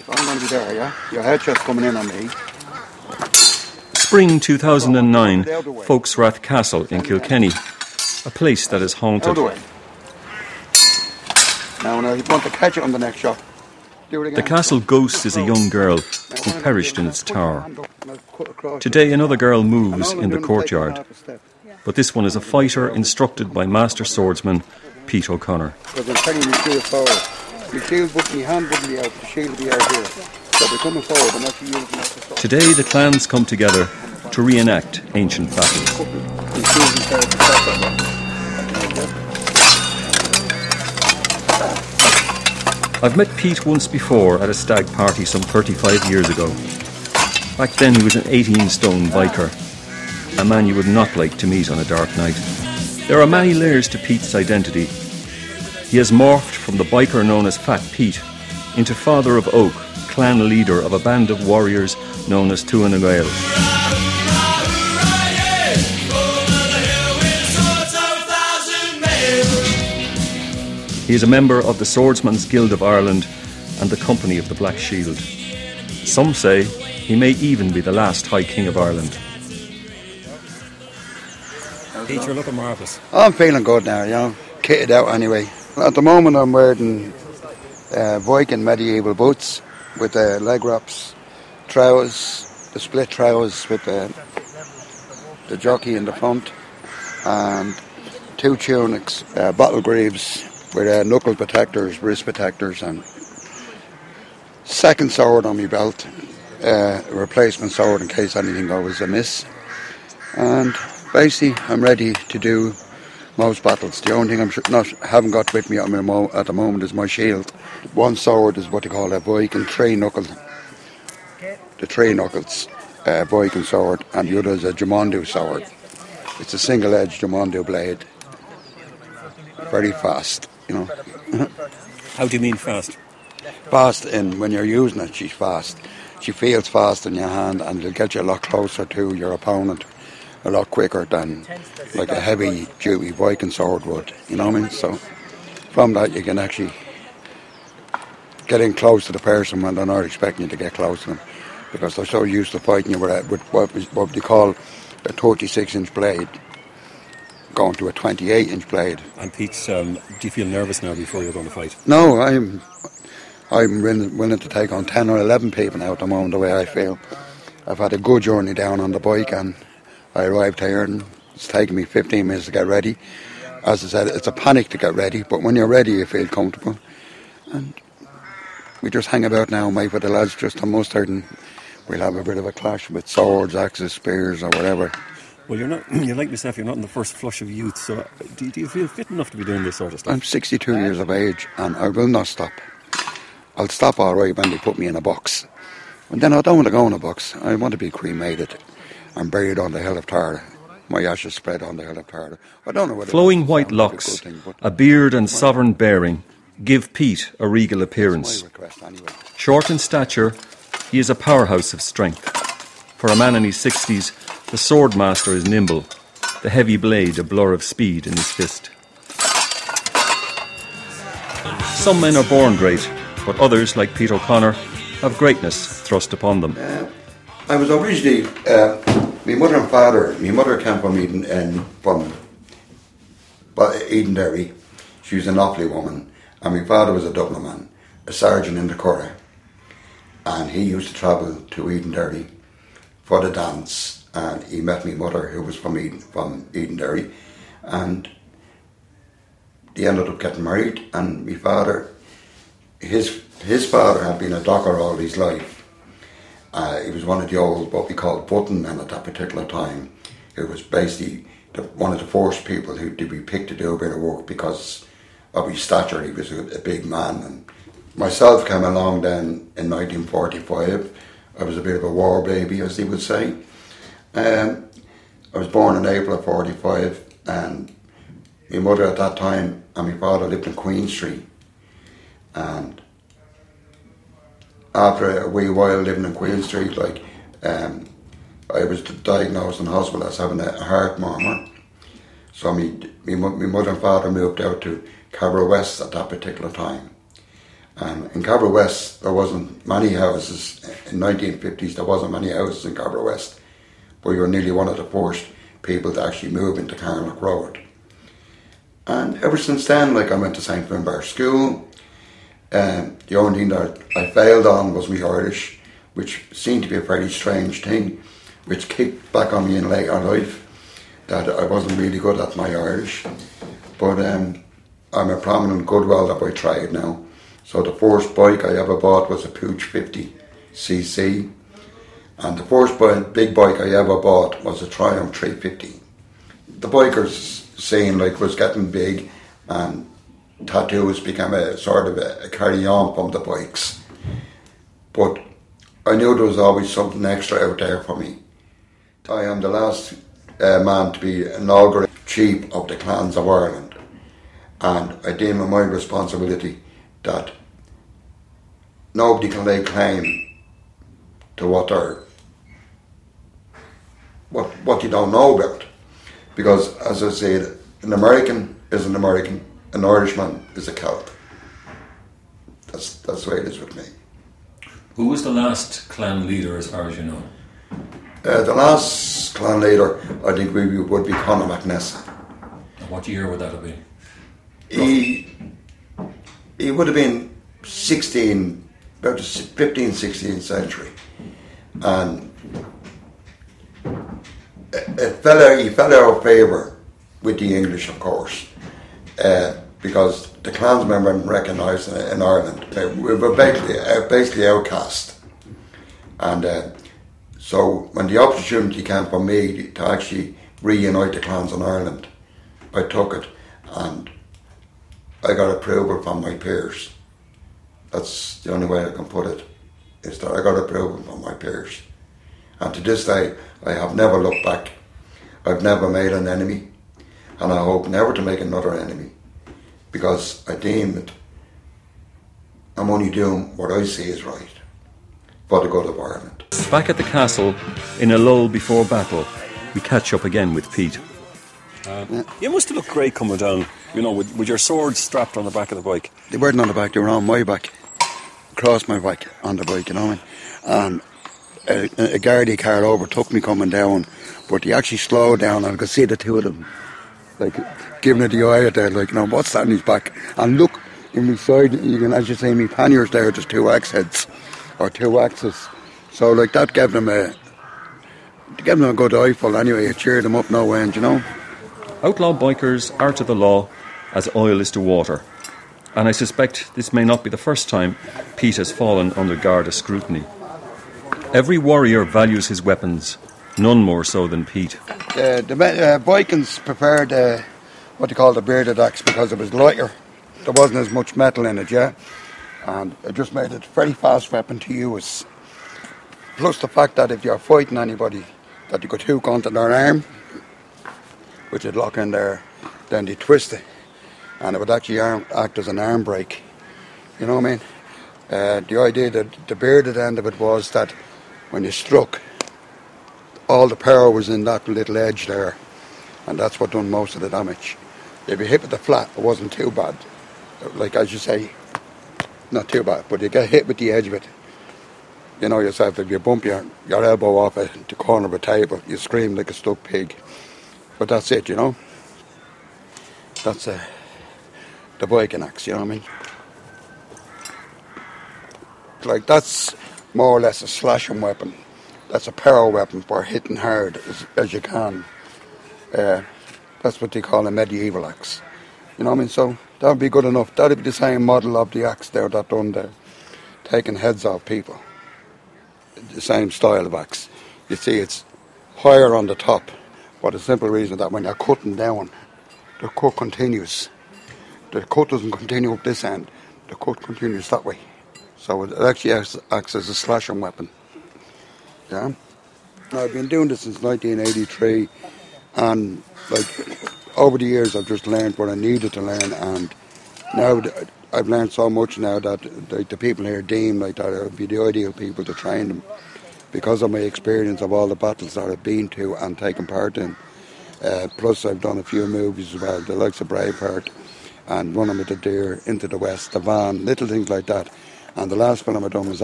I'm going to be there, yeah? Your headshot's coming in on me. Spring 2009, Folksrath Castle in Kilkenny, a place that is haunted. Now, you want to catch it on the next shot. The castle ghost is a young girl who perished in its tower. Today another girl moves in the courtyard, but this one is a fighter instructed by Master Swordsman Peter O'Connor. Because I'm telling you, shield forward. Your shield would, my hand wouldn't be out, the shield would be out here. So they're coming forward and actually using that. Today the clans come together to reenact ancient battles. I've met Pete once before at a stag party some 35 years ago. Back then he was an 18-stone biker, a man you would not like to meet on a dark night. There are many layers to Pete's identity. He has morphed from the biker known as Fat Pete into Father of Oak, clan leader of a band of warriors known as Tuatha Na Gael. He is a member of the Swordsman's Guild of Ireland and the Company of the Black Shield. Some say he may even be the last High King of Ireland. Pete, you're looking marvellous. I'm feeling good now, you know, kitted out anyway. At the moment I'm wearing Viking medieval boots with leg wraps, trousers, the split trousers with the jockey in the front, and two tunics, bottle greaves with knuckle protectors, wrist protectors, and second sword on my belt, a replacement sword in case anything goes amiss. And basically I'm ready to do most battles. The only thing haven't got with me at the moment is my shield. One sword is what they call a Viking three knuckle, the three knuckles Viking sword, and the other is a Jumondu sword. It's a single-edged Jumondu blade, very fast, you know. How do you mean fast? Fast in when you're using it, she's fast. She feels fast in your hand, and it'll get you a lot closer to your opponent, a lot quicker than like a heavy duty Viking sword would, you know what I mean? So from that you can actually get in close to the person when they're not expecting you to get close to them, because they're so used to fighting you with what they call a 36-inch blade going to a 28-inch blade. And Pete, do you feel nervous now before you're going to fight? No, I'm willing to take on 10 or 11 people now at the moment, the way I feel. I've had a good journey down on the bike, and I arrived here and it's taken me 15 minutes to get ready. As I said, it's a panic to get ready, but when you're ready you feel comfortable. And we just hang about now, mate, with the lads just to mustard, and we'll have a bit of a clash with swords, axes, spears or whatever. Well, you're like myself, you're not in the first flush of youth, so do you feel fit enough to be doing this sort of stuff? I'm 62 years of age and I will not stop. I'll stop all right when they put me in a box. And then I don't want to go in a box. I want to be cremated and buried on the hill of Tara. My ashes spread on the hill of Tara. I don't know whether flowing white locks, a beard and sovereign bearing give Pete a regal appearance. Short in stature, he is a powerhouse of strength. For a man in his 60s, the swordmaster is nimble, the heavy blade a blur of speed in his fist. Some men are born great, but others, like Peter O'Connor, have greatness thrust upon them. I was originally, my mother came from Edenderry. She was an Offaly woman, and my father was a Dublin man, a sergeant in the Curragh, and he used to travel to Edenderry for the dance, and he met my mother, who was from Edenderry, and they ended up getting married. And my father, his father had been a docker all his life. He was one of the old, what we called button men at that particular time. It was basically one of the first people who did be picked to do a bit of work because of his stature. He was a big man. And myself came along then in 1945. I was a bit of a war baby, as they would say. I was born in April of 45, and my mother at that time and my father lived in Queen Street. And after a wee while living in Queen Street, I was diagnosed in hospital as having a heart murmur. So my mother and father moved out to Cabra West at that particular time. And in Cabra West, there wasn't many houses. In 1950s, there wasn't many houses in Cabra West, but you were nearly one of the first people to actually move into Carnock Road. And ever since then, like, I went to St. Finbar School. The only thing that I failed on was my Irish, which seemed to be a fairly strange thing, which kicked back on me in later life, that I wasn't really good at my Irish. But I'm a prominent good welder by trade now. So the first bike I ever bought was a Pooch 50cc, and the first big bike I ever bought was a Triumph 350. The bikers scene was getting big, and tattoos became a sort of a carry-on from the bikes. But I knew there was always something extra out there for me. I am the last man to be inaugural chief of the clans of Ireland, and I deem it my responsibility that nobody can lay claim to what you don't know about. Because, as I said, an American is an American, an Irishman is a Celt. That's the way it is with me. Who was the last clan leader, as far as you know? The last clan leader, I think, would be Conor MacNessa. What year would that have been? He would have been 16, about the 15th, 16th century. And he fell out of favour with the English, of course, because the clansmen weren't recognised in Ireland. We were basically outcast. And so when the opportunity came for me to actually reunite the clans in Ireland, I took it, and I got approval from my peers. That's the only way I can put it, is that I got approval from my peers. And to this day, I have never looked back. I've never made an enemy, and I hope never to make another enemy, because I deem it, I'm only doing what I see is right for the good of Ireland. Back at the castle, in a lull before battle, we catch up again with Pete. You must have looked great coming down, with your sword strapped on the back of the bike. They weren't on the back, they were on my back, across my back, on the bike, and a Gardaí car overtook me coming down, but he actually slowed down, and I could see the two of them, giving it the eye at there, what's that on his back? And look, in my side, you can actually see me panniers there, there's two axe heads, or two axes. So that gave them a good eyeful anyway, it cheered them up no end, Outlaw bikers are to the law as oil is to water, and I suspect this may not be the first time Pete has fallen under Garda scrutiny. Every warrior values his weapons, none more so than Pete. The Vikings preferred what they call the bearded axe because it was lighter. There wasn't as much metal in it, and it just made it a very fast weapon to use. Plus the fact that if you're fighting anybody, that you could hook onto their arm, which would lock in there, then they twist it, and it would actually act as an arm brake. You know what I mean? The idea that the bearded end of it was that when you struck, all the power was in that little edge there, and that's what done most of the damage. If you hit with the flat, it wasn't too bad. As you say, not too bad, but you get hit with the edge of it. You know yourself, if you bump your elbow off the corner of a table, you scream like a stuck pig. But that's it, That's the Viking axe, you know what I mean? That's more or less a slashing weapon. That's a power weapon for hitting hard as you can. That's what they call a medieval axe. You know what I mean? So that would be good enough. That would be the same model of the axe there that done there, taking heads off people. The same style of axe. You see, it's higher on the top, for the simple reason that when you're cutting down, the cut continues. The cut doesn't continue up this end, the cut continues that way. So it actually acts as a slashing weapon. Yeah. Now, I've been doing this since 1983, and over the years I've just learned what I needed to learn, and now I've learned so much now that the people here deem that I would be the ideal people to train them, because of my experience of all the battles that I've been to and taken part in. Plus I've done a few movies as well, the likes of Braveheart, and running with the deer into the west, the van, little things like that. And the last film I done was